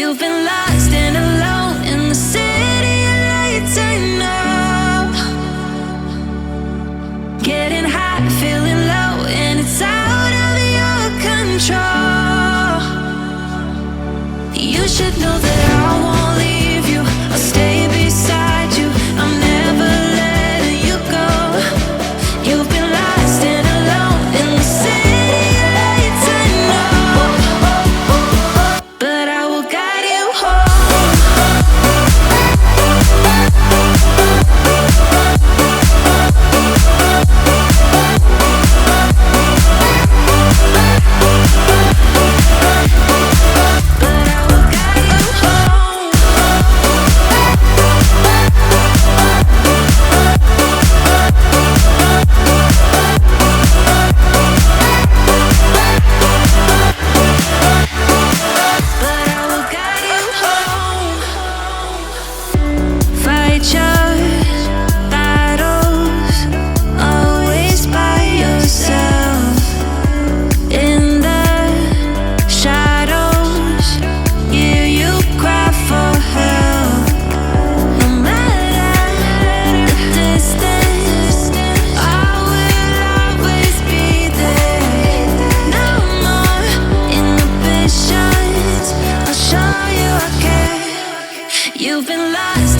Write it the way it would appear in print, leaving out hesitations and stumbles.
You've been lost and alone in the city of lights. I know. Getting high, feeling low, and it's out of your control. You should know that I won't leave you. I'll stay beside you. I'm never letting you go. You've been lost and alone in the city of lights. I know, but I will guide you home. But I will guide you home. But I will guide you home. Fight your battles, always by yourself. In the shadows, hear you cry for help. No matter the distance, I will always be there. No more inhibitions, I'll show you I care. You've been lost